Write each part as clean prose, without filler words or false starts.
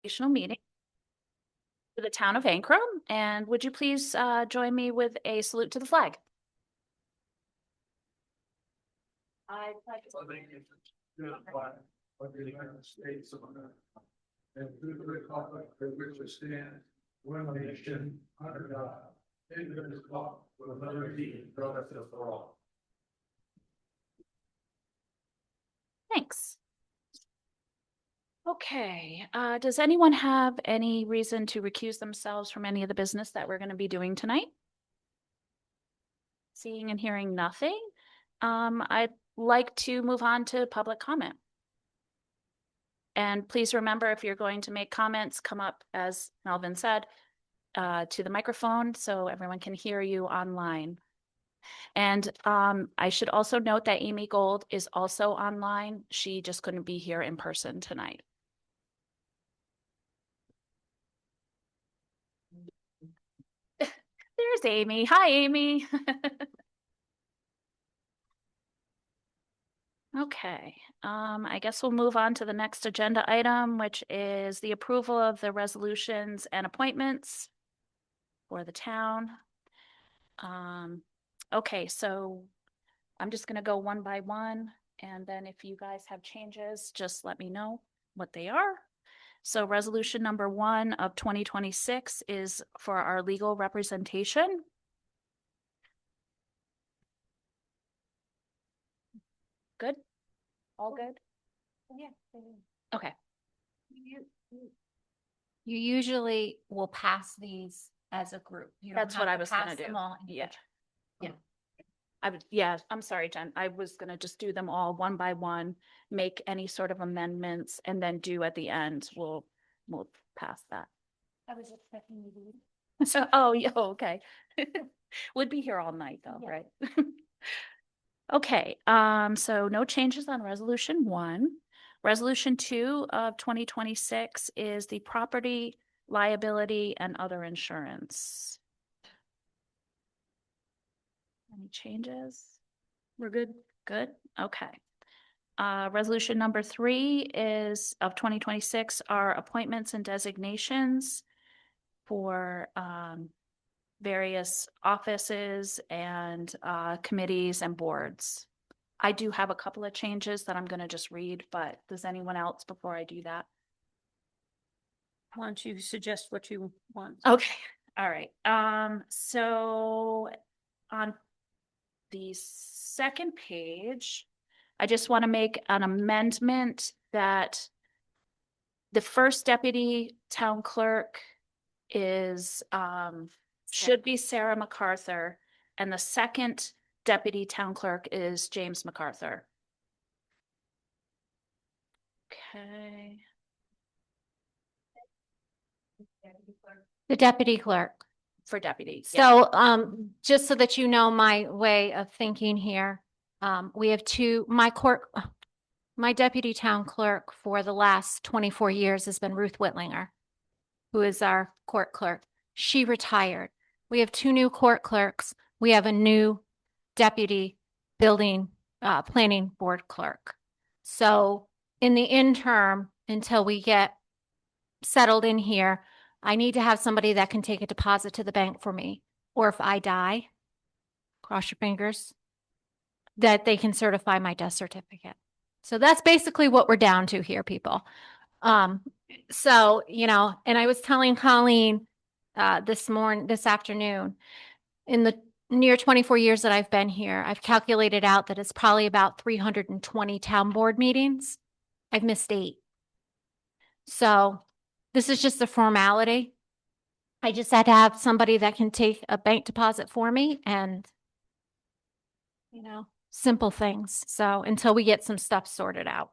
Meeting for the town of Ankrum, and would you please join me with a salute to the flag? I pledge allegiance to the flag of the United States of America and to the republic for which it stands, one nation, under God, indivisible, with liberty and justice for all. Thanks. Okay, does anyone have any reason to recuse themselves from any of the business that we're going to be doing tonight? Seeing and hearing nothing, I'd like to move on to public comment. And please remember, if you're going to make comments, come up, as Melvin said, to the microphone so everyone can hear you online. And I should also note that Amy Gold is also online. She just couldn't be here in person tonight. There's Amy. Hi, Amy. Okay, I guess we'll move on to the next agenda item, which is the approval of the resolutions and appointments for the town. Okay, so I'm just gonna go one by one, and then if you guys have changes, just let me know what they are. So resolution number 1 of 2026 is for our legal representation. Good? All good? Yeah. Okay. You usually will pass these as a group. You don't That's what have I to was gonna pass do. them all Yeah. individually. Yeah, I'm sorry, Jen. I was gonna just do them all one by one, make any sort of amendments, and then do at the end, we'll pass that. I was expecting you to read. So, oh, yeah, okay. Would be here all night though, Yeah. right? Okay, so no changes on resolution 1. Resolution 2 of 2026 is the property liability and other insurance. Any changes? We're good? Good, okay. Resolution number 3 is of 2026 are appointments and designations for various offices and committees and boards. I do have a couple of changes that I'm going to just read, but does anyone else before I do that? Why don't you suggest what you want? Okay, all right. So on the second page, I just want to make an amendment that the first deputy town clerk is should be Sarah MacArthur, and the second deputy town clerk is James MacArthur. Okay. The deputy clerk. For deputy. Yeah. So, just so that you know my way of thinking here, we have my deputy town clerk for the last 24 years has been Ruth Whitlinger, who is our court clerk. She retired. We have 2 new court clerks. We have a new deputy building, planning board clerk. So in the interim, until we get settled in here, I need to have somebody that can take a deposit to the bank for me. Or if I die, cross your fingers, that they can certify my death certificate. So that's basically what we're down to here, people. So, and I was telling Colleen this afternoon, in the near 24 years that I've been here, I've calculated out that it's probably about 320 town board meetings. I've missed 8. So this is just a formality. I just had to have somebody that can take a bank deposit for me and, simple things. So until we get some stuff sorted out.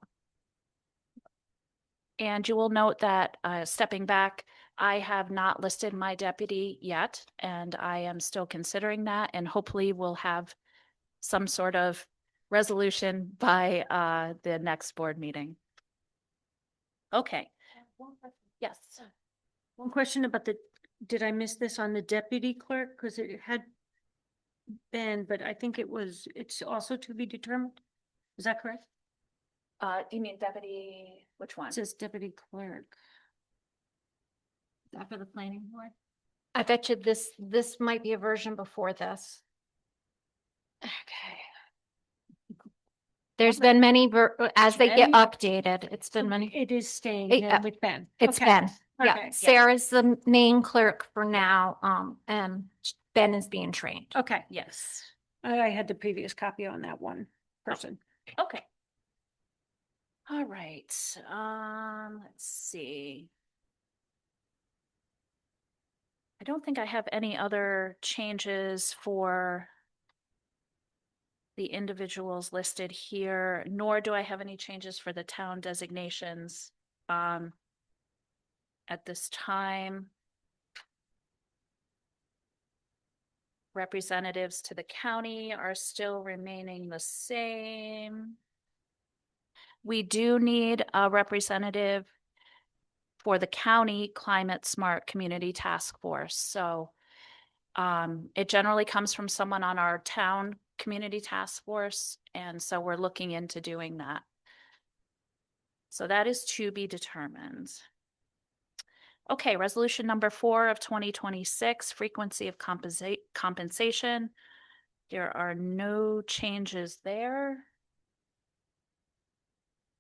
And you will note that stepping back, I have not listed my deputy yet, and I am still considering that, and hopefully we'll have some sort of resolution by the next board meeting. Okay. Yes. One question about did I miss this on the deputy clerk? Because it had been, but I think it's also to be determined. Is that correct? Do you mean deputy, which one? It says deputy clerk. that for the planning board? I bet you this might be a version before this. Okay. There's been many, as they get Many? updated, it's been many. It is staying Yeah, then with Ben. It's Okay. Ben. Yeah, Okay. Sarah's the main clerk for now, and Ben is being trained. Okay, Yes. I had the previous copy on that one person. Okay. All right, let's see. I don't think I have any other changes for the individuals listed here, nor do I have any changes for the town designations, at this time. Representatives to the county are still remaining the same. We do need a representative for the county Climate Smart Community Task Force. So it generally comes from someone on our town community task force. And so we're looking into doing that. So that is to be determined. Okay, resolution number 4 of 2026, frequency of compensation. There are no changes there.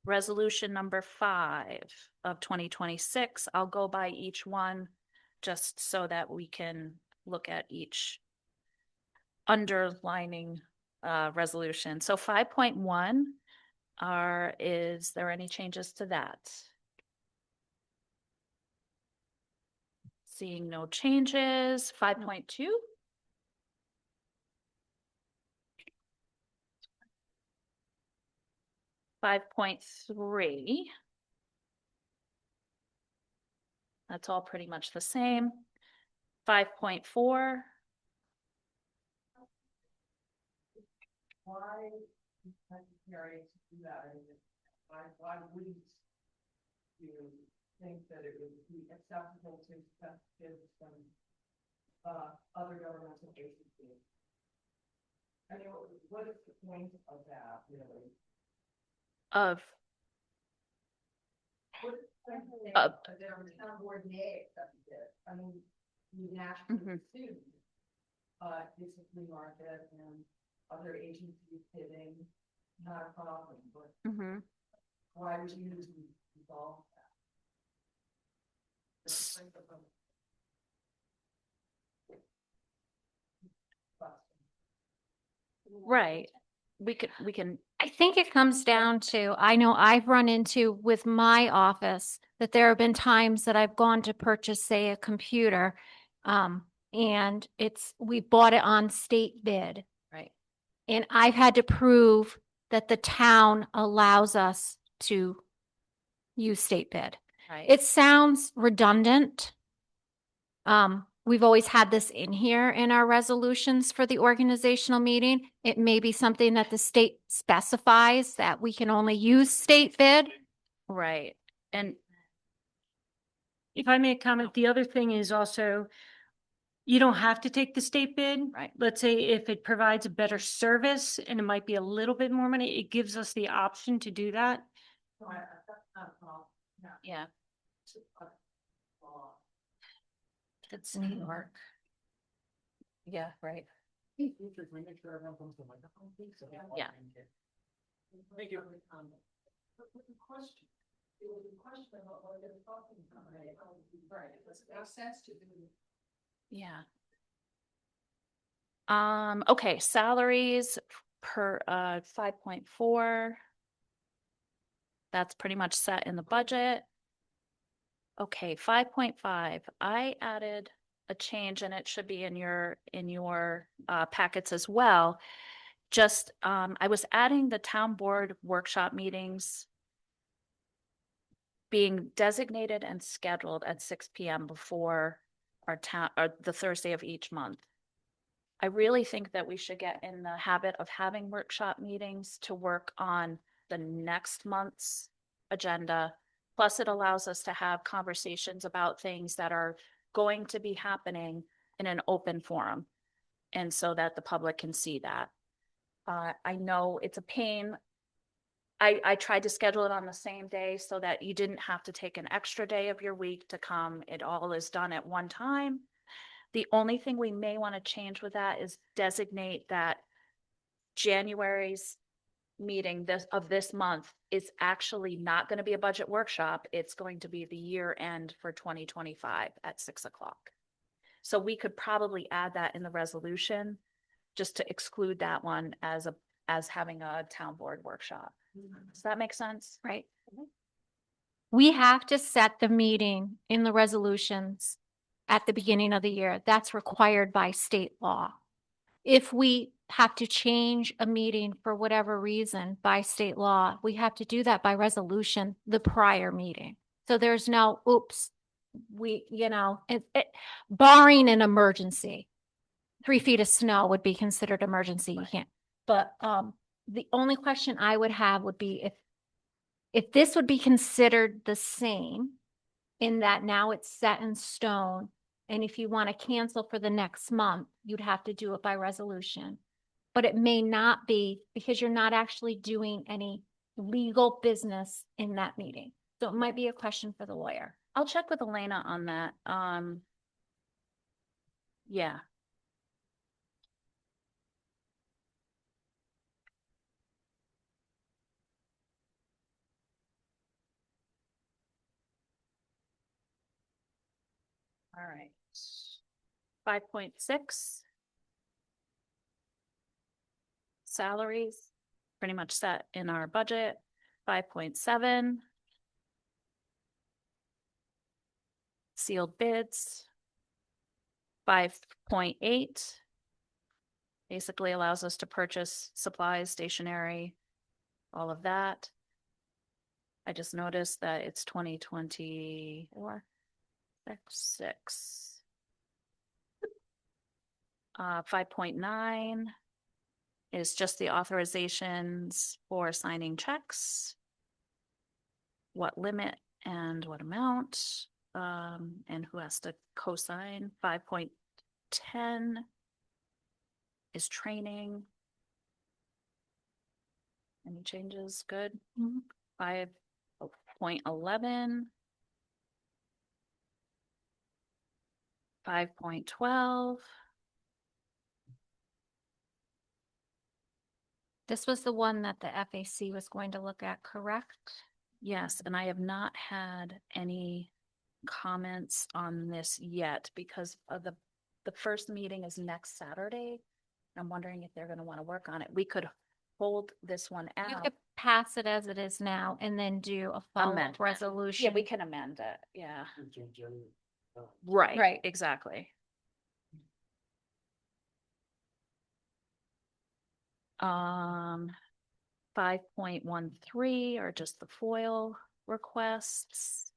Resolution number 5 of 2026, I'll go by each one just so that we can look at each underlining resolution. So 5.1 is there any changes to that? Seeing no changes. 5.2. Five point three. That's all pretty much the same. 5.4. Why is it necessary to do that? Why wouldn't you think that it would be acceptable to accept bids from other governmental agencies? I mean, what is the point of that, really? Of What is the point Of- of that the town board may accept a bid? I mean, you nationally assume, it's a free market and other agencies bidding, not a problem, but mhm. why would you resolve that? Right. We can, I think it comes down to, I know I've run into with my office that there have been times that I've gone to purchase, say, a computer, and we bought it on state bid. right. And I've had to prove that the town allows us to use state bid. Right. It sounds redundant. We've always had this in here in our resolutions for the organizational meeting. It may be something that the state specifies that we can only use state bid. Right. And If I may comment, the other thing is also, you don't have to take the state bid. Right. Let's say if it provides a better service and it might be a little bit more money, it gives us the option to do that. yeah, it's New York. Yeah, right. Yeah. Thank you. Question. It was a question about what they're talking about. Right, it doesn't make sense to do. Yeah. Okay, salaries per 5.4. That's pretty much set in the budget. Okay, 5.5. I added a change and it should be in your packets as well. Just I was adding the town board workshop meetings being designated and scheduled at 6 p.m. before our town or the Thursday of each month. I really think that we should get in the habit of having workshop meetings to work on the next month's agenda. Plus, it allows us to have conversations about things that are going to be happening in an open forum. And so that the public can see that. I know it's a pain I tried to schedule it on the same day so that you didn't have to take an extra day of your week to come. It all is done at one time. The only thing we may want to change with that is designate that January's meeting of this month is actually not going to be a budget workshop. It's going to be the year end for 2025 at 6 o'clock. So we could probably add that in the resolution, just to exclude that one as having a town board workshop. Does that make sense? Right. We have to set the meeting in the resolutions at the beginning of the year. That's required by state law. If we have to change a meeting for whatever reason by state law, we have to do that by resolution the prior meeting. So there's no, oops, barring an emergency. 3 feet of snow would be considered emergency. You can't. But the only question I would have would be if this would be considered the same in that now it's set in stone. And if you want to cancel for the next month, you'd have to do it by resolution. But it may not be because you're not actually doing any legal business in that meeting. So it might be a question for the lawyer. I'll check with Elena on that. Yeah. All right. 5.6. Salaries, pretty much set in our budget. 5.7. Sealed bids. 5.8. Basically allows us to purchase supplies, stationery, all of that. I just noticed that it's 2024. 6. 5.9 is just the authorizations for signing checks. What limit and what amount, and who has to co-sign. 5.10 is training. Any changes? Good. 5.11. 5.12. This was the one that the FAC was going to look at, correct? Yes, and I have not had any comments on this yet because of the first meeting is next Saturday. I'm wondering if they're going to want to work on it. We could hold this one You out. could pass it as it is now and then do a Amend. follow-up resolution. Yeah, we can amend it. Yeah. Oh. Right. Right. Exactly. 5.13 are just the FOIL requests.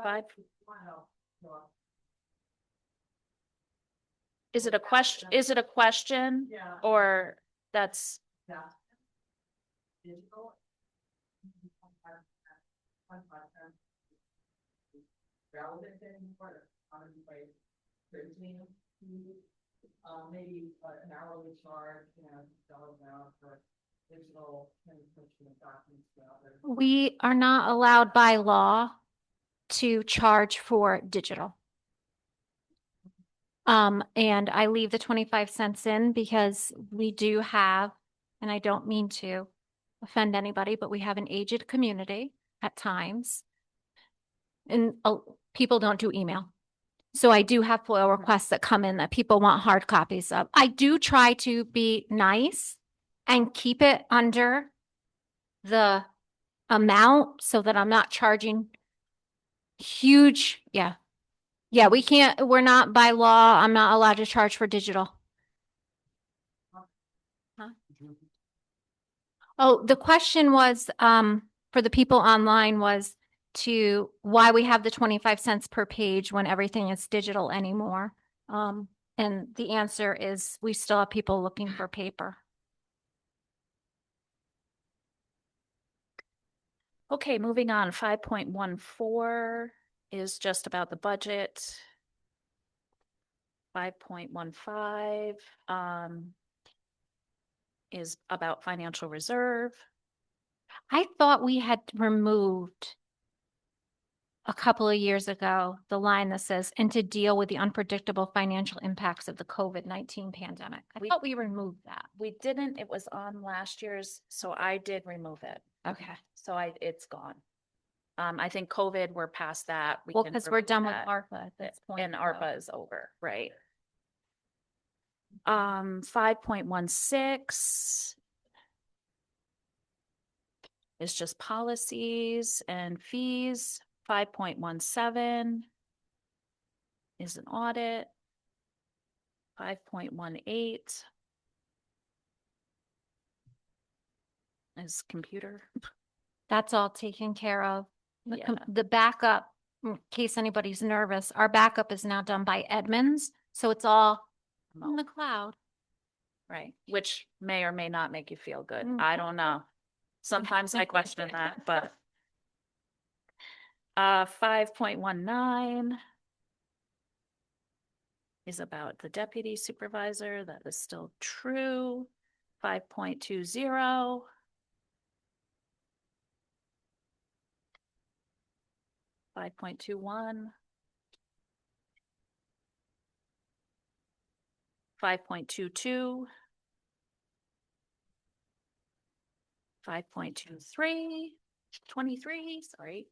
5. Is it a question? Is it a question? Yeah. Or that's, Digital. Maybe an hourly charge and dollar amount for digital transmission of documents. We are not allowed by law to charge for digital. And I leave the 25 cents in because we do have, and I don't mean to offend anybody, but we have an aged community at times. And people don't do email. So I do have FOIL requests that come in that people want hard copies of. I do try to be nice and keep it under the amount so that I'm not charging huge. Yeah. Yeah, we're not by law. I'm not allowed to charge for digital. Huh? Oh, the question was, for the people online was to why we have the 25 cents per page when everything is digital anymore. And the answer is we still have people looking for paper. okay, moving on. 5.14 is just about the budget. 5.15, is about financial reserve. I thought we had removed a couple of years ago, the line that says, and to deal with the unpredictable financial impacts of the COVID-19 pandemic. I thought we removed that. We didn't, it was on last year's, so I did remove it. Okay. So it's gone. I think COVID, we're past that. We Well, can because we're remove done with that. ARPA at this point. And so- ARPA is over, right? 5.16 is just policies and fees. 5.17 is an audit. 5.18 is computer. That's all taken care of. Yeah. The backup, in case anybody's nervous, our backup is now done by Edmunds. So it's all in the cloud. Right, which may or may not make you feel good. Mm. I don't know. Sometimes I question that, but 5.19 is about the deputy supervisor. That is still true. 5.20. 5.21. 5.22. 5.23. 23, sorry.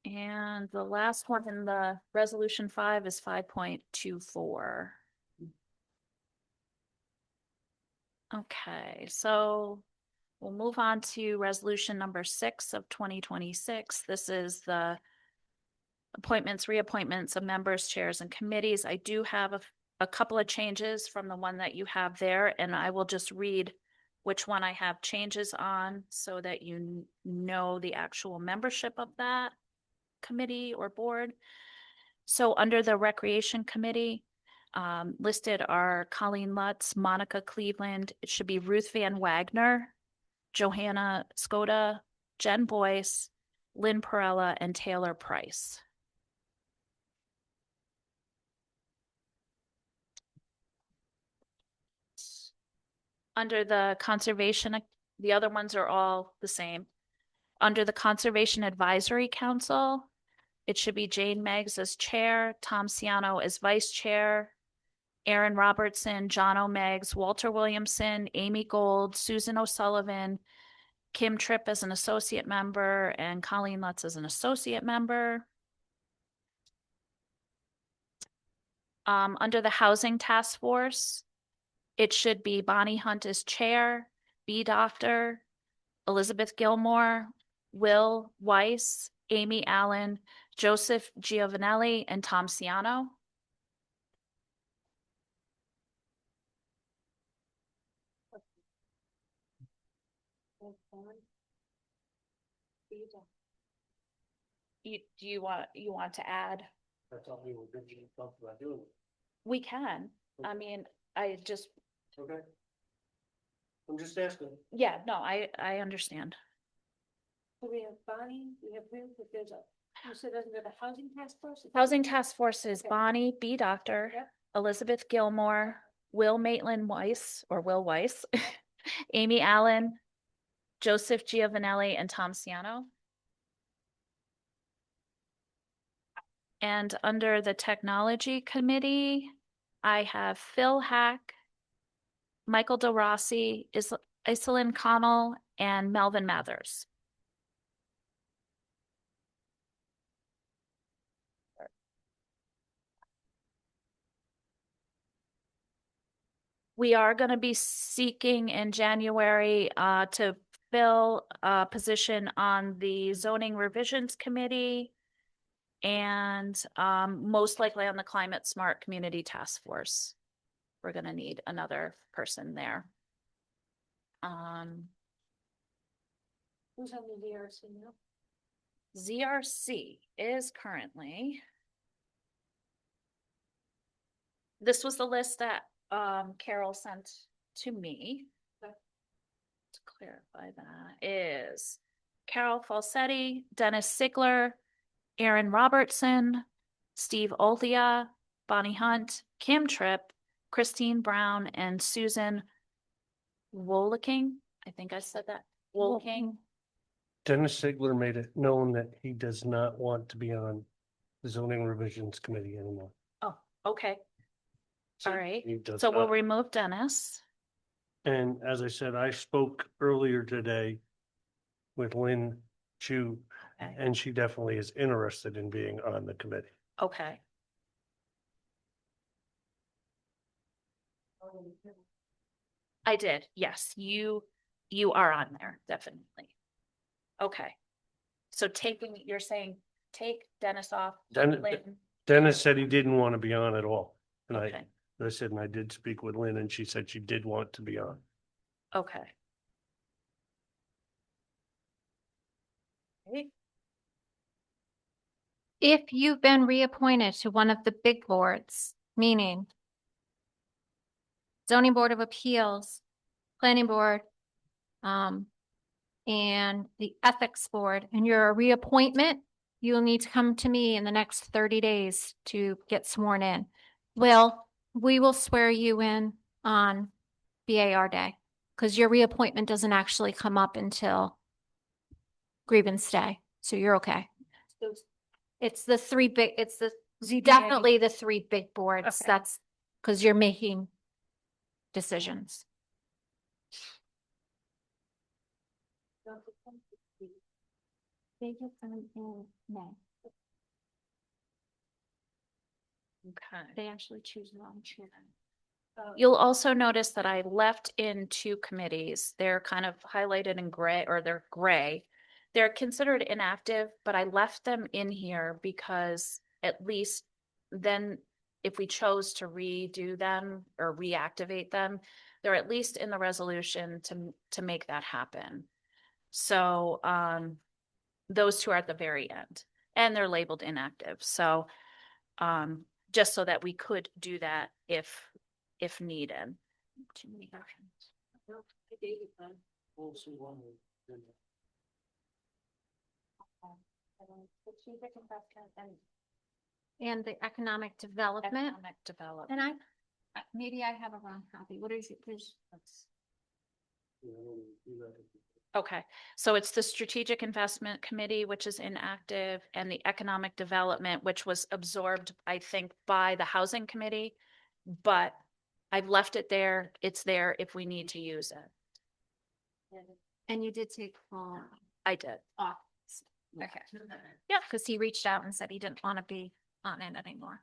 And the last one in the resolution 5 is 5.24. Okay, so we'll move on to resolution number 6 of 2026. This is the appointments, reappointments of members, chairs, and committees. I do have a couple of changes from the one that you have there, and I will just read which one I have changes on so that you know the actual membership of that committee or board. So under the Recreation Committee, listed are Colleen Lutz, Monica Cleveland, it should be Ruth Van Wagner, Johanna Skoda, Jen Boyce, Lynn Perella, and Taylor Price. Under the conservation, the other ones are all the same. Under the Conservation Advisory Council, it should be Jane Meggs as chair, Tom Ciano as vice chair, Aaron Robertson, John O'Meggs, Walter Williamson, Amy Gold, Susan O'Sullivan, Kim Tripp as an associate member, and Colleen Lutz as an associate member. Under the Housing Task Force, it should be Bonnie Hunt as chair, B. Doctor, Elizabeth Gilmore, Will Weiss, Amy Allen, Joseph Giovanelli, and Tom Ciano. You want to add? That's all we were talking about doing. We can. I mean, I just, Okay. I'm just asking. yeah, no, I understand. So we have Bonnie, we have Ruth, if there's a, you said under the housing task force? Housing Task Force is Okay. Bonnie, B. Doctor, Yep. Elizabeth Gilmore, Will Maitland Weiss, or Will Weiss, Amy Allen, Joseph Giovanelli, and Tom Ciano. And under the Technology Committee, I have Phil Hack, Michael DeRossi, Iselin Connell, and Melvin Mathers. We are going to be seeking in January to fill a position on the Zoning Revisions Committee and most likely on the Climate Smart Community Task Force. We're going to need another person there. Who's on the DRC now? ZRC is currently. This was the list that Carol sent to me. To clarify that is Carol Falsetti, Dennis Sigler, Aaron Robertson, Steve Oldia, Bonnie Hunt, Kim Tripp, Christine Brown and Susan Wolicking. I think I said that. Wolicking. Dennis Sigler made it known that he does not want to be on the zoning revisions committee anymore. Oh, okay. All right. He does So we'll not. remove Dennis. And as I said, I spoke earlier today with Lynn Chu, Okay. and she definitely is interested in being on the committee. Okay. I did. Yes, you are on there, definitely. Okay. So you're saying take Dennis off. Lynn. Dennis said he didn't want to be on at all. And Okay, I said, and I did speak with Lynn, and she said she did want to be on. okay. Okay. If you've been reappointed to one of the big boards, meaning zoning board of appeals, planning board, and the ethics board, and you're a reappointment, you'll need to come to me in the next 30 days to get sworn in. Well, we will swear you in on BAR day, because your reappointment doesn't actually come up until grievance day, so you're okay. It's the three big, it's the, ZBA. definitely the three big boards, Okay. that's, because you're making decisions. Okay. They actually choose their own chair. You'll also notice that I left in two committees. They're kind of highlighted in gray, or they're gray. They're considered inactive, but I left them in here because at least then if we chose to redo them or reactivate them, they're at least in the resolution to make that happen. So those two are at the very end and they're labeled inactive. So just so that we could do that if needed. Too many options. And the economic development, Economic development. and maybe I have a wrong copy, what is it, Okay, so it's the Strategic Investment Committee, which is inactive, and the Economic Development, which was absorbed, I think, by the Housing Committee. But I've left it there. It's there if we need to use it. and you did take I did. off. Okay. Yeah, because he reached out and said he didn't want to be on it anymore.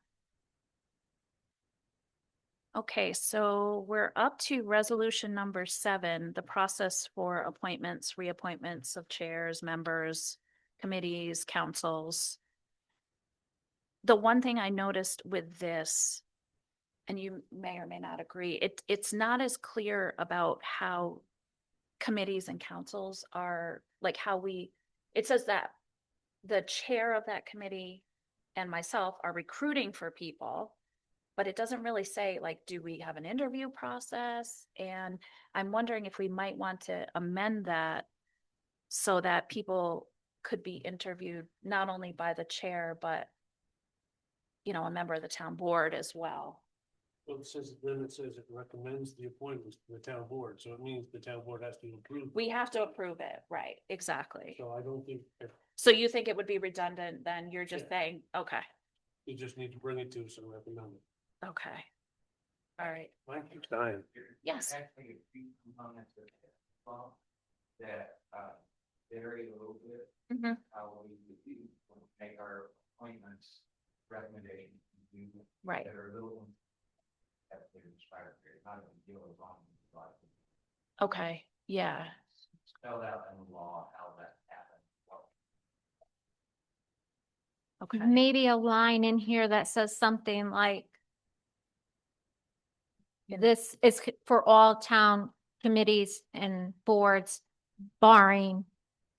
Okay, so we're up to resolution number 7, the process for appointments, reappointments of chairs, members, committees, councils. The one thing I noticed with this, and you may or may not agree, it's not as clear about how committees and councils are, like it says that the chair of that committee and myself are recruiting for people. But it doesn't really say, like, do we have an interview process? And I'm wondering if we might want to amend that so that people could be interviewed not only by the chair, but, a member of the town board as well. Well, then it says it recommends the appointments to the town board, so it means the town board has to approve. We have to approve it, right? Exactly. So I don't think, So you think it would be redundant, then you're just Yeah. saying, okay, you just need to bring it to us and recommend it. okay. All right, Mike keeps dying. yes. Actually, a few components of it, that, vary a little bit, Mhm. how we would do, when we make our appointments recommendations. Right. That are a little. That's the expired period, not even deal as long as you like. Okay, yeah. Spelled out in the law how that happened. Okay. Maybe a line in here that says something like, this is for all town committees and boards barring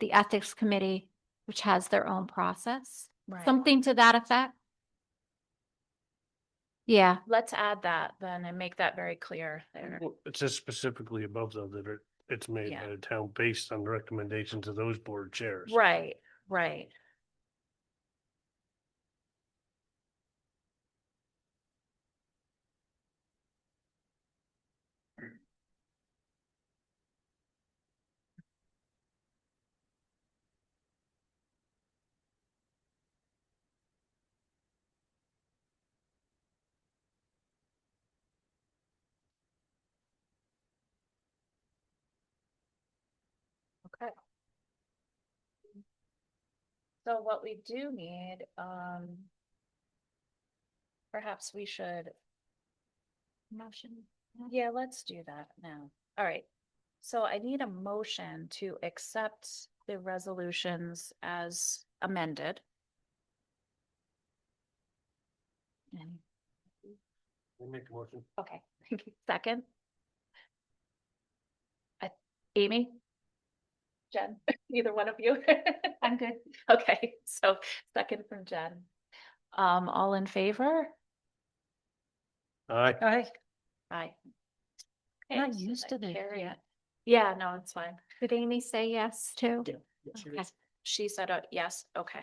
the ethics committee, which has their own process. Right. Something to that effect. Yeah, Let's add that then and make that very clear there. Well, it says specifically above though that it's made Yeah. by the town based on the recommendations of those board chairs. Right, right. So what we do need, perhaps we should. Motion. Yeah, let's do that now. All right. So I need a motion to accept the resolutions as amended. And- We'll make a motion. Okay, second. Amy? Jen, either one of you? I'm good. Okay, so second from Jen. All in favor? Aye. Aye. Aye. Not Okay, so used to that this carried. yet. Yeah, no, it's fine. Did Amy say yes too? Okay. She said, yes, okay.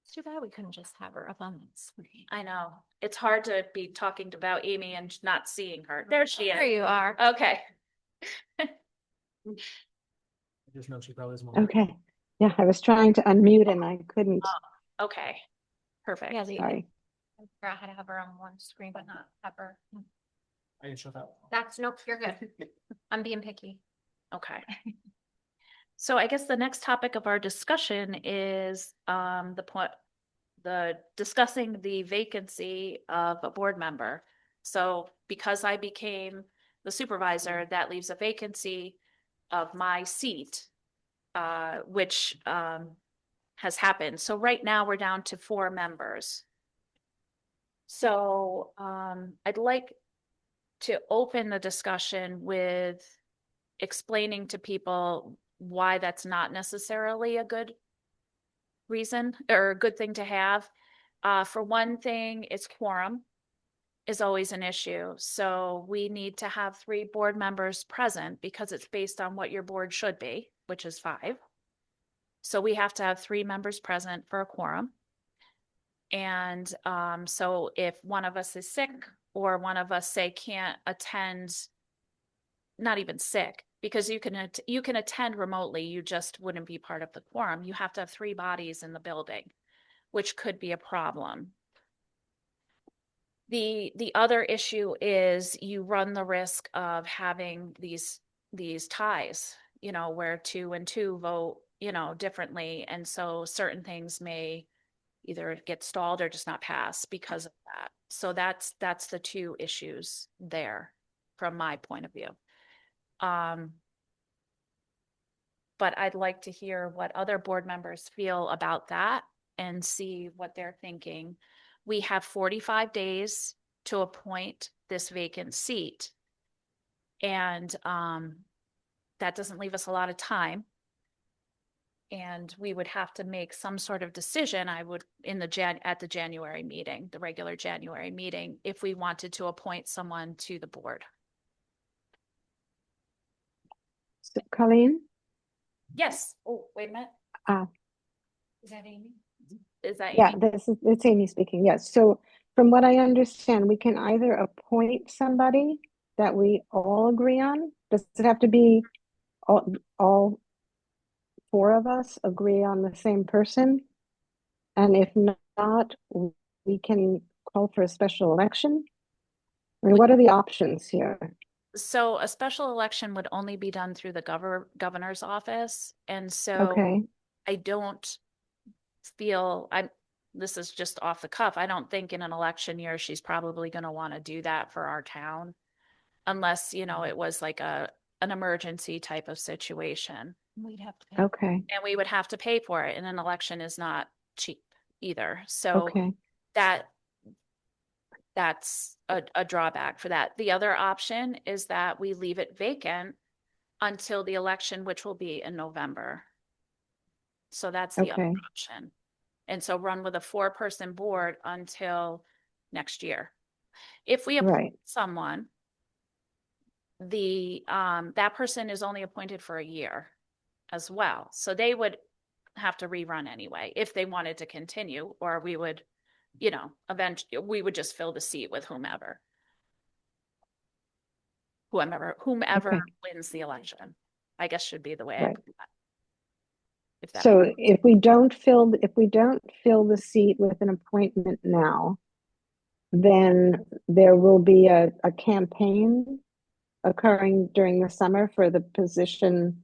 It's too bad we couldn't just have her up on the screen. I know. It's hard to be talking about Amy and not seeing her. There she There is. you are. Okay. I just know she probably isn't. Okay, yeah, I was trying to unmute and I couldn't, Okay. Perfect. Yeah, sorry. I forgot how to have her on one screen, but not have her. I can show that. That's, nope, you're good. I'm being picky. Okay. So I guess the next topic of our discussion is the discussing the vacancy of a board member. So because I became the supervisor, that leaves a vacancy of my seat, which has happened. So right now we're down to 4 members. So I'd like to open the discussion with explaining to people why that's not necessarily a good reason or a good thing to have. For one thing, it's quorum is always an issue. So we need to have 3 board members present because it's based on what your board should be, which is 5. So we have to have 3 members present for a quorum. And so if one of us is sick or one of us say can't attend, not even sick, because you can attend remotely, you just wouldn't be part of the quorum. You have to have 3 bodies in the building, which could be a problem. The other issue is you run the risk of having these ties, where 2 and 2 vote, differently. And so certain things may either get stalled or just not pass because of that. So that's the 2 issues there from my point of view. But I'd like to hear what other board members feel about that and see what they're thinking. We have 45 days to appoint this vacant seat. And that doesn't leave us a lot of time. And we would have to make some sort of decision, at the January meeting, the regular January meeting, if we wanted to appoint someone to the board. So Colleen, Yes. Oh, wait a minute. Is that Amy? Is that yeah, Amy? it's Amy speaking, yes. So from what I understand, we can either appoint somebody that we all agree on. Does it have to be all 4 of us agree on the same person? And if not, we can call for a special election? I mean, what are the options here? So a special election would only be done through the governor's office. And so Okay, I don't feel, this is just off the cuff. I don't think in an election year, she's probably going to want to do that for our town. Unless, it was like an emergency type of situation. We'd have to pay. okay, And we would have to pay for it. And an election is not cheap either. So okay, that's a drawback for that. The other option is that we leave it vacant until the election, which will be in November. So that's the other okay, option. And so run with a 4-person board until next year. If we appoint right, someone, that person is only appointed for a year as well. So they would have to rerun anyway if they wanted to continue, or we would, eventually we would just fill the seat with whomever Okay. wins the election, I guess should be the way I Right. put that. If that So makes- if we don't fill the seat with an appointment now, then there will be a campaign occurring during the summer for the position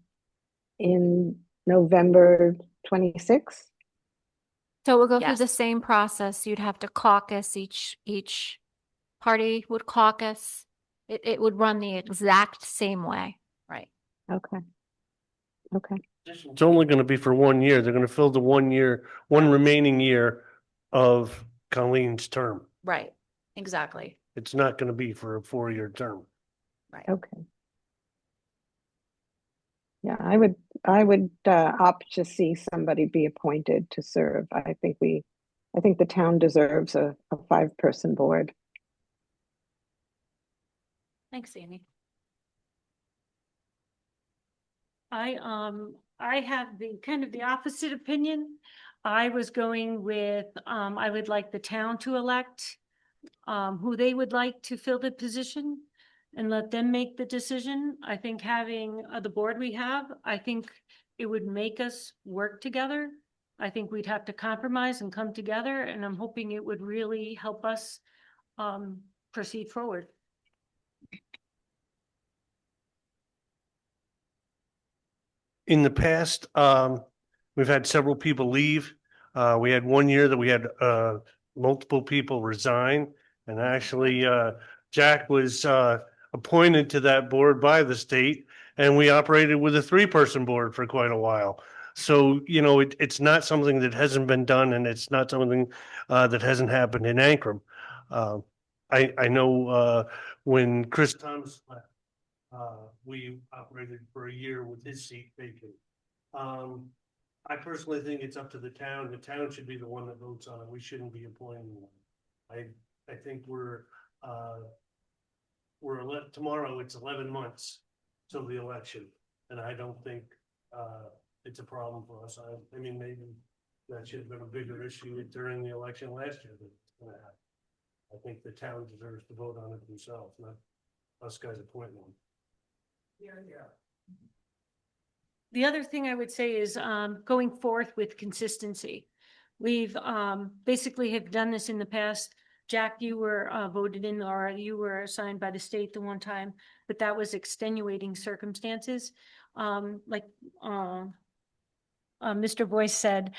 in November 26th? So it would go through the Yes. same process. You'd have to caucus, each party would caucus. It would run the exact same way. Right. Okay. Okay. It's only gonna be for 1 year. They're gonna fill the 1 year, one remaining year of Colleen's term. Right. Exactly. It's not gonna be for a 4-year term. Right. Okay. Yeah, I would opt to see somebody be appointed to serve. I think the town deserves a 5-person board. Thanks, Amy. I have the kind of the opposite opinion. I was going with, I would like the town to elect who they would like to fill the position and let them make the decision. I think having the board we have, I think it would make us work together. I think we'd have to compromise and come together, and I'm hoping it would really help us proceed forward. In the past, we've had several people leave. We had 1 year that we had multiple people resign. And actually, Jack was appointed to that board by the state, and we operated with a 3-person board for quite a while. So, you know, it's not something that hasn't been done, and it's not something that hasn't happened in Ankrum. I know when Chris Thomas left, we operated for a year with his seat vacant. I personally think it's up to the town. The town should be the one that votes on it. We shouldn't be appointing one. I think tomorrow it's 11 months till the election, and I don't think it's a problem for us. I mean, maybe that should have been a bigger issue during the election last year. But it's gonna happen. I think the town deserves to vote on it themselves, not us guys appointing them. The other thing I would say is going forth with consistency. We've basically have done this in the past. Jack, you were voted in, or you were assigned by the state the one time, but that was extenuating circumstances. Like Mr. Boyce said,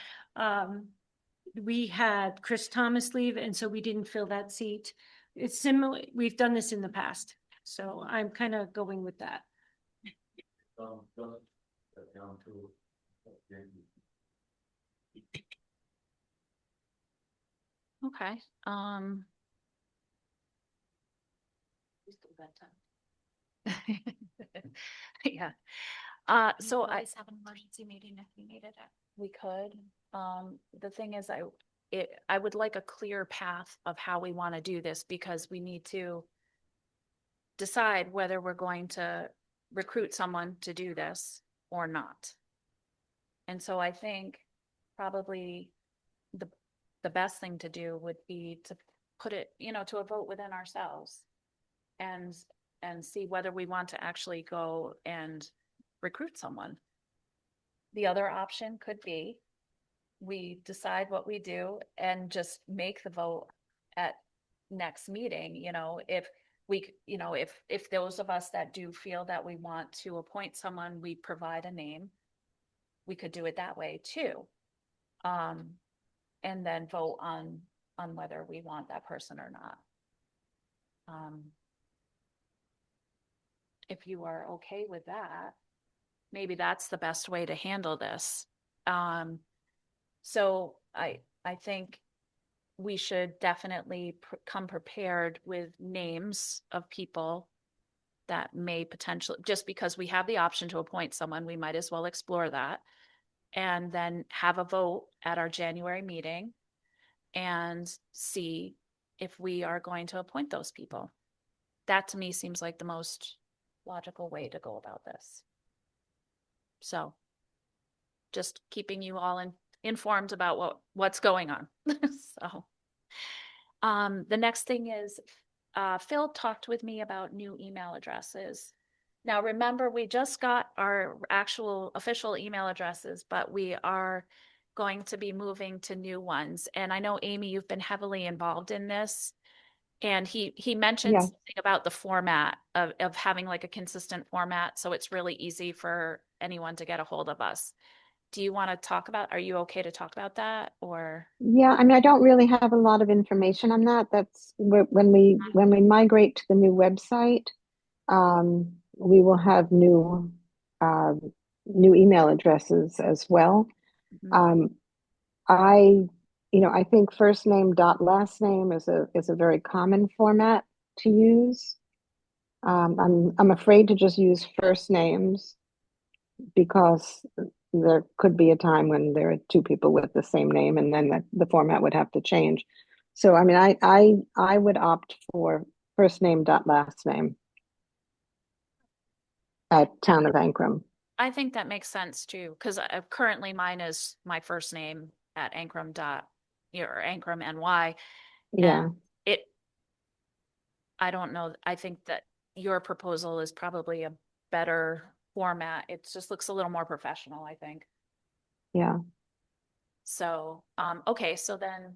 we had Chris Thomas leave, and so we didn't fill that seat. It's similar. We've done this in the past, so I'm kind of going with that. Okay. Yeah. So I Always have an emergency meeting if you needed it. we could. The thing is, I would like a clear path of how we want to do this, because we need to decide whether we're going to recruit someone to do this or not. And so I think probably the best thing to do would be to put it, to a vote within ourselves and see whether we want to actually go and recruit someone. The other option could be we decide what we do and just make the vote at next meeting. If those of us that do feel that we want to appoint someone, we provide a name, we could do it that way too. And then vote on whether we want that person or not. If you are okay with that, maybe that's the best way to handle this. So I think we should definitely come prepared with names of people that may potentially, just because we have the option to appoint someone, we might as well explore that. And then have a vote at our January meeting and see if we are going to appoint those people. That to me seems like the most logical way to go about this. So just keeping you all informed about what's going on. So the next thing is Phil talked with me about new email addresses. Now, remember, we just got our actual official email addresses, but we are going to be moving to new ones. And I know, Amy, you've been heavily involved in this. And he mentioned Yeah. something about the format of having like a consistent format, so it's really easy for anyone to get a hold of us. Do you want to talk about, are you okay to talk about that or? Yeah, I mean, I don't really have a lot of information on that. That's when we migrate to the new website, we will have new email addresses as well. Mhm. I, I think first name dot last name is a very common format to use. I'm afraid to just use first names because there could be a time when there are two people with the same name, and then the format would have to change. So, I mean, I would opt for first name dot last name at Town of Ancrum. I think that makes sense too, because currently mine is my first name at Ancrum dot, or Ancrum NY. Yeah. And I don't know, I think that your proposal is probably a better format. It just looks a little more professional, I think. Yeah. So, okay, so then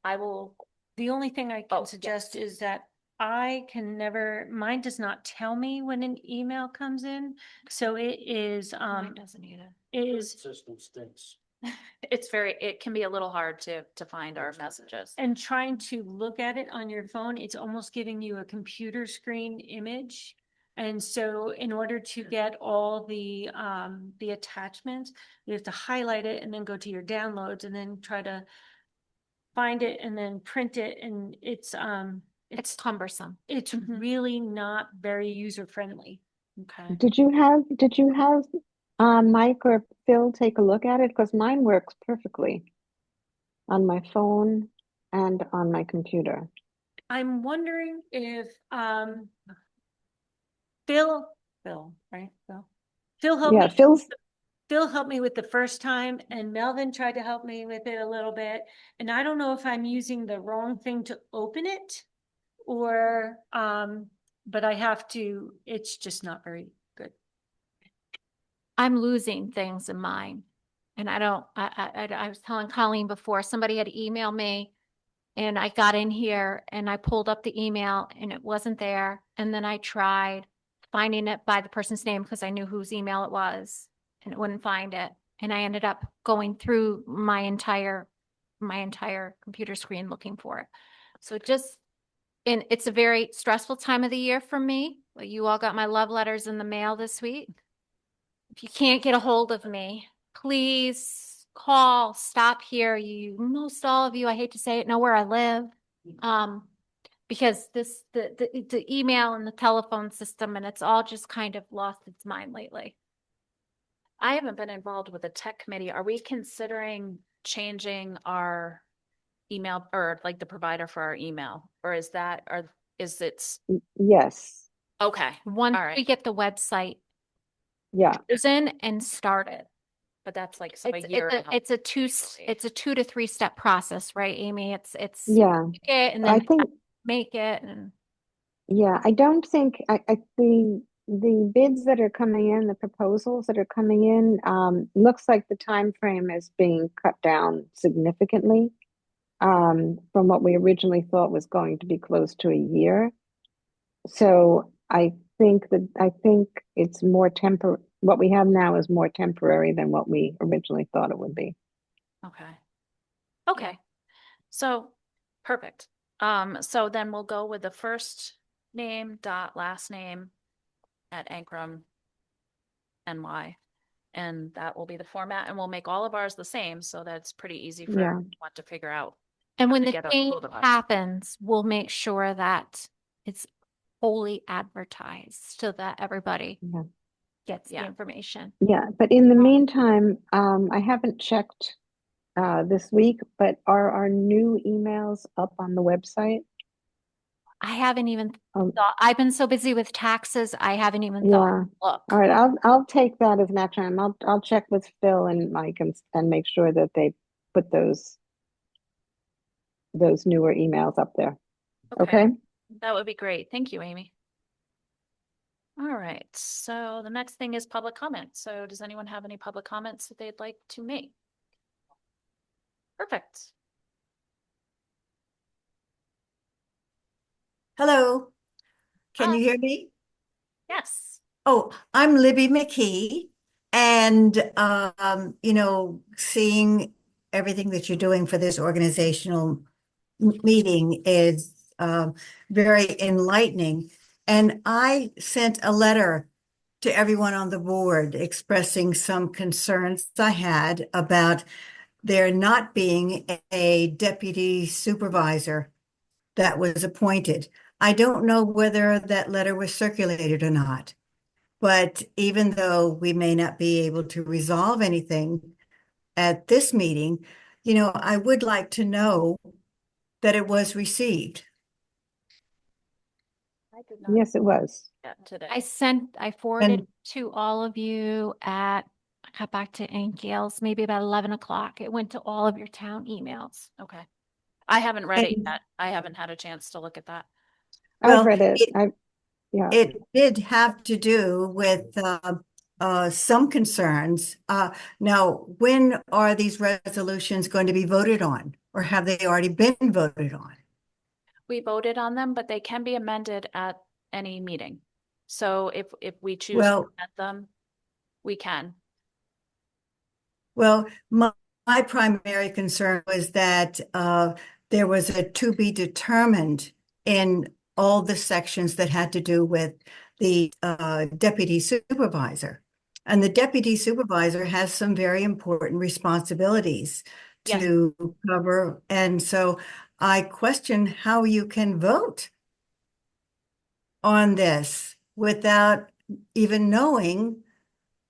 I will, The only thing I Oh, can suggest is that I can never, mine does not tell me when an email comes in. So it is, mine doesn't either. it is, System stinks. It can be a little hard to find our messages. and trying to look at it on your phone, it's almost giving you a computer screen image. And so in order to get all the attachments, you have to highlight it and then go to your downloads and then try to find it and then print it. And It's cumbersome. it's Mhm. really not very user friendly. Okay. Did you have Mike or Phil take a look at it? Because mine works perfectly on my phone and on my computer. I'm wondering if Phil, right? Phil helped Yeah, me. Phil's Phil helped me with the first time and Melvin tried to help me with it a little bit. And I don't know if I'm using the wrong thing to open it or, but I have to, it's just not very good. I'm losing things in mine. And I was telling Colleen before, somebody had emailed me and I got in here and I pulled up the email and it wasn't there. And then I tried finding it by the person's name because I knew whose email it was and it wouldn't find it. And I ended up going through my entire computer screen looking for it. So and it's a very stressful time of the year for me. You all got my love letters in the mail this week. If you can't get a hold of me, please call, stop here. Most all of you, I hate to say it, know where I live. Because the email and the telephone system and it's all just kind of lost its mind lately. I haven't been involved with the tech committee. Are we considering changing our email or like the provider for our email? Or is it, yes. okay, Once all we right, get the website Yeah. chosen and started. but that's like a It's year. out. it's a 2 to 3 step process, right, Amy? It's Yeah. pick it and I then think make it and Yeah, I don't think the bids that are coming in, the proposals that are coming in, looks like the time frame is being cut down significantly from what we originally thought was going to be close to a year. So I think it's more what we have now is more temporary than what we originally thought it would be. Okay. Okay. So, perfect. So then we'll go with the first name dot last name at Ancrum NY. And that will be the format and we'll make all of ours the same. So that's pretty easy for Yeah. everyone to figure out. and when to the get a change hold of us. happens, we'll make sure that it's wholly advertised so that everybody Yeah. gets the Yeah. information. Yeah, but in the meantime, I haven't checked this week, but are our new emails up on the website? I haven't even Um, thought, I've been so busy with taxes, I haven't even thought, yeah. look. All right, I'll take that as an action. I'll check with Phil and Mike and make sure that they put those newer emails up there. Okay? That would be great. Thank you, Amy. All right, so the next thing is public comment. So does anyone have any public comments that they'd like to make? Perfect. Hello, can Hi. you hear me? Yes. Oh, I'm Libby McKee. And, seeing everything that you're doing for this organizational meeting is very enlightening. And I sent a letter to everyone on the board expressing some concerns I had about there not being a deputy supervisor that was appointed. I don't know whether that letter was circulated or not, but even though we may not be able to resolve anything at this meeting, I would like to know that it was received. I did not Yes, it was. get today. I forwarded And to all of you I got back to Aunt Gail's maybe about 11 o'clock. It went to all of your town emails. Okay. I haven't read it And- yet. I haven't had a chance to look at that. I've Well, read it. it- Yeah. It did have to do with some concerns. Now, when are these resolutions going to be voted on, or have they already been voted on? We voted on them, but they can be amended at any meeting. So if we choose to Well- amend them, we can. Well, my primary concern was that there was a to be determined in all the sections that had to do with the deputy supervisor. And the deputy supervisor has some very important responsibilities Yes. to cover. And so I question how you can vote on this without even knowing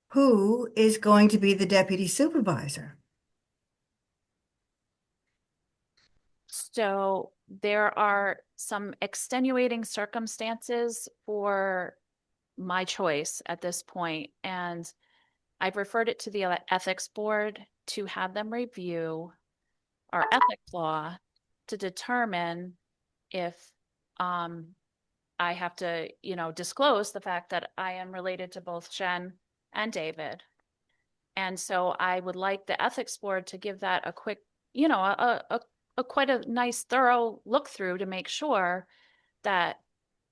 who is going to be the deputy supervisor. So there are some extenuating circumstances for my choice at this point, and I've referred it to the ethics board to have them review our ethics law to determine if I have to, disclose the fact that I am related to both Jen and David. And so I would like the ethics board to give that a quick, a quite a nice thorough look through to make sure that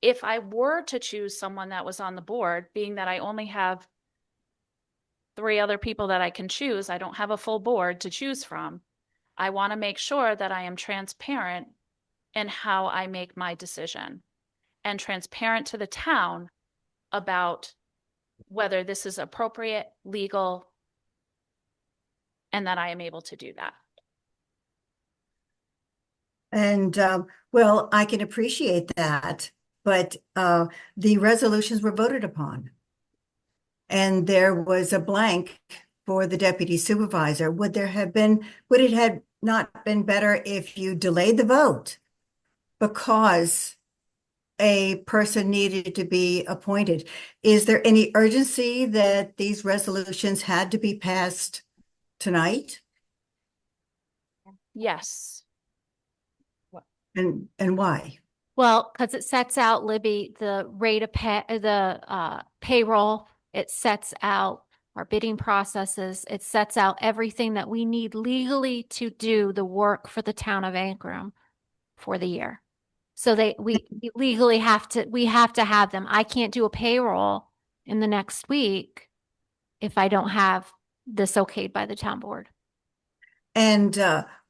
if I were to choose someone that was on the board, being that I only have 3 other people that I can choose, I don't have a full board to choose from. I want to make sure that I am transparent in how I make my decision and transparent to the town about whether this is appropriate, legal, and that I am able to do that. And well, I can appreciate that, but the resolutions were voted upon. And there was a blank for the deputy supervisor. Would it have not been better if you delayed the vote because a person needed to be appointed? Is there any urgency that these resolutions had to be passed tonight? Yes. And why? Well, because it sets out, Libby, the rate of pay, the payroll. It sets out our bidding processes. It sets out everything that we need legally to do the work for the town of Ankrum for the year. So we legally have to have them. I can't do a payroll in the next week if I don't have this okayed by the town board. And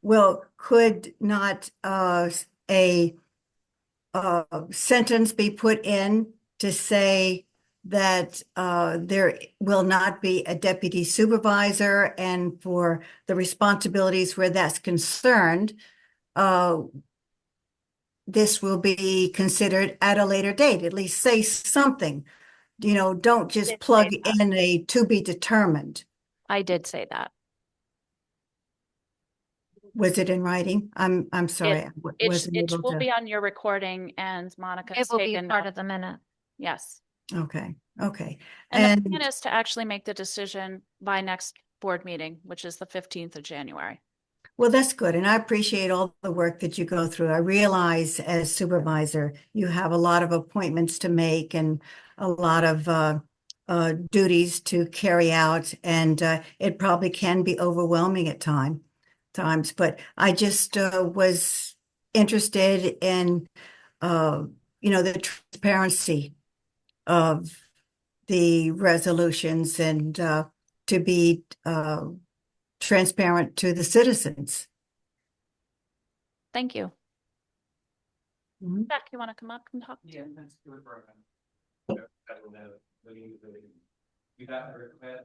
well, could not a sentence be put in to say that there will not be a deputy supervisor, and for the responsibilities where that's concerned, this will be considered at a later date? At least say something, don't just Did plug say that. in a to be determined. I did say that. Was it in writing? I'm sorry. I wasn't It able will to. be on your recording, and Monica It has will be taken part notes. of the minute. Yes. Okay. And the plan is to actually make the decision by next board meeting, which is the 15th of January. Well, that's good. And I appreciate all the work that you go through. I realize as supervisor, you have a lot of appointments to make and a lot of duties to carry out. And it probably can be overwhelming at times. But I just was interested in, the transparency of the resolutions and to be transparent to the citizens. Thank you. Mhm. Jack, you want to come up and talk? Yeah, that's good for him. I don't know. You got the request?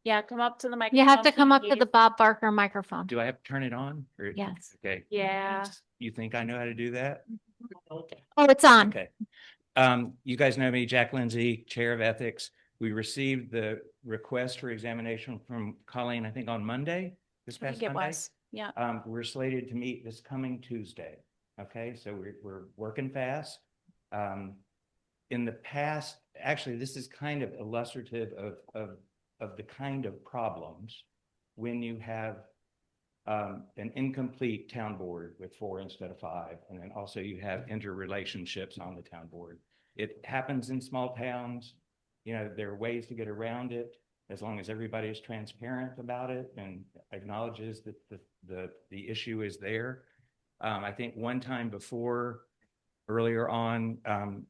Yeah, come up to the microphone. You have to come up to the please. Bob Barker microphone. Do I have to turn it on? Or- Yes. Okay. Yeah. You think I know how to do that? Oh, it's on. Okay. You guys know me, Jack Lindsay, Chair of Ethics. We received the request for examination from Colleen, I think on Monday, this I past think it Monday. was. Yeah. We're slated to meet this coming Tuesday. Okay, so we're working fast. In the past, actually, this is kind of illustrative of the kind of problems when you have an incomplete town board with 4 instead of 5, and then also you have interrelationships on the town board. It happens in small towns. There are ways to get around it as long as everybody is transparent about it and acknowledges that the issue is there. I think one time before, earlier on,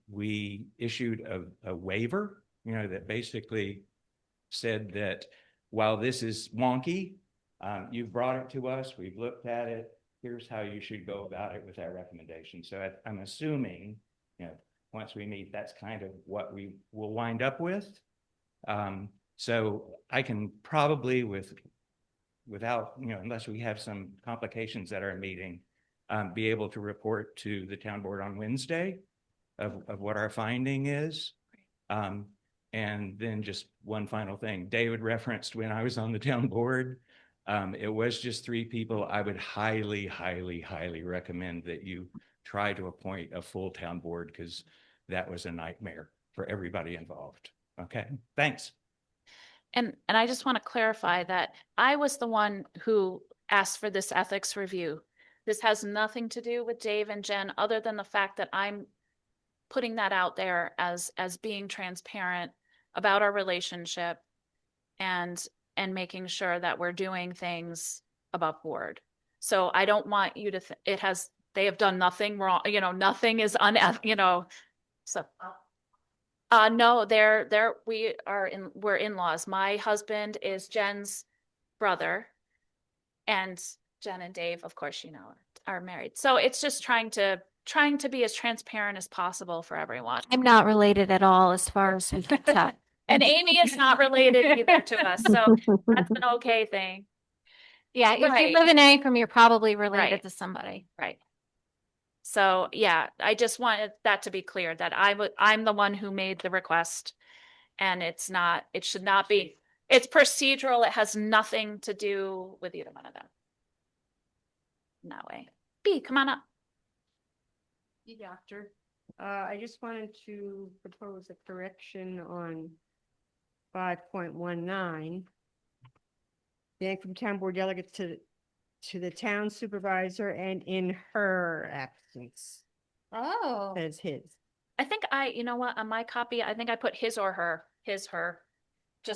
we issued a waiver, that basically said that while this is wonky, you've brought it to us, we've looked at it, here's how you should go about it with our recommendation. So I'm assuming, once we meet, that's kind of what we will wind up with. So I can probably without, unless we have some complications at our meeting, be able to report to the town board on Wednesday of what our finding is. And then just one final thing, David referenced when I was on the town board, it was just 3 people. I would highly, highly, highly recommend that you try to appoint a full town board, because that was a nightmare for everybody involved. Okay, thanks. And I just want to clarify that I was the one who asked for this ethics review. This has nothing to do with Dave and Jen, other than the fact that I'm putting that out there as being transparent about our relationship and making sure that we're doing things above board. So I don't want you to they have done nothing wrong, nothing is so. No, we're in-laws. My husband is Jen's brother, and Jen and Dave, of course, are married. So it's just trying to be as transparent as possible for everyone. I'm not related at all as far as we can tell. And Amy is not related either to us, so that's an okay thing. Yeah, if Right. you live in Ancrum, you're probably related Right. to somebody. Right. So yeah, I just wanted that to be clear that I'm the one who made the request, and it should not be, it's procedural. It has nothing to do with either one of them. In that way. B, come on up. Doctor, I just wanted to propose a correction on 5.19. The Ancrum Town Board delegates to the town supervisor and in her absence. Oh. As his. I think on my copy, I think I put his or her, just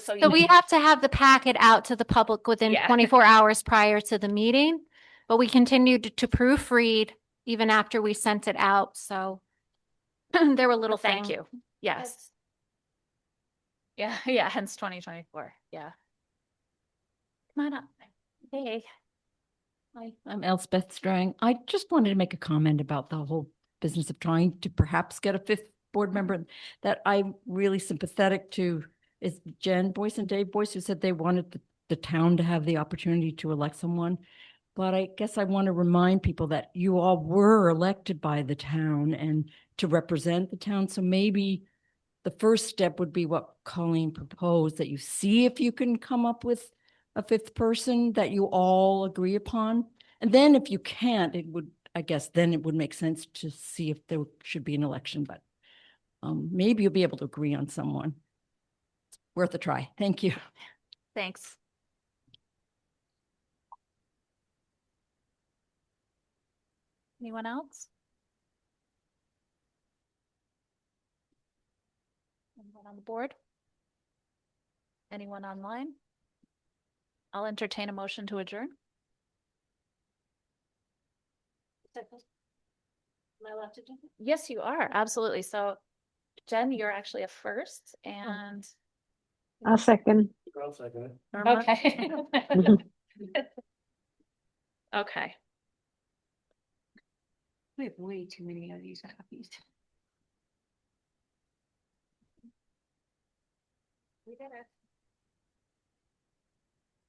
so you So know. we have to have the packet out to the public within Yeah. 24 hours prior to the meeting, but we continued to proofread even after we sent it out. So there were little Thank things. you. Yes. Yeah, hence 2024. Yeah. Come on up. Hey. Hi, I'm Elspeth Strang. I just wanted to make a comment about the whole business of trying to perhaps get a 5th board member that I'm really sympathetic to is Jen Boyce and Dave Boyce, who said they wanted the town to have the opportunity to elect someone. But I guess I want to remind people that you all were elected by the town and to represent the town. So maybe the first step would be what Colleen proposed, that you see if you can come up with a 5th person that you all agree upon. And then if you can't, then it would make sense to see if there should be an election, but maybe you'll be able to agree on someone. It's worth a try. Thank you. Thanks. Anyone else? Anyone on the board? Anyone online? I'll entertain a motion to adjourn. Am I allowed to do that? Yes, you are. Absolutely. So Jen, you're actually a first and, I'll second. I'll second it. Irma? okay. Mhm. Okay. We have way too many of these copies. We did it.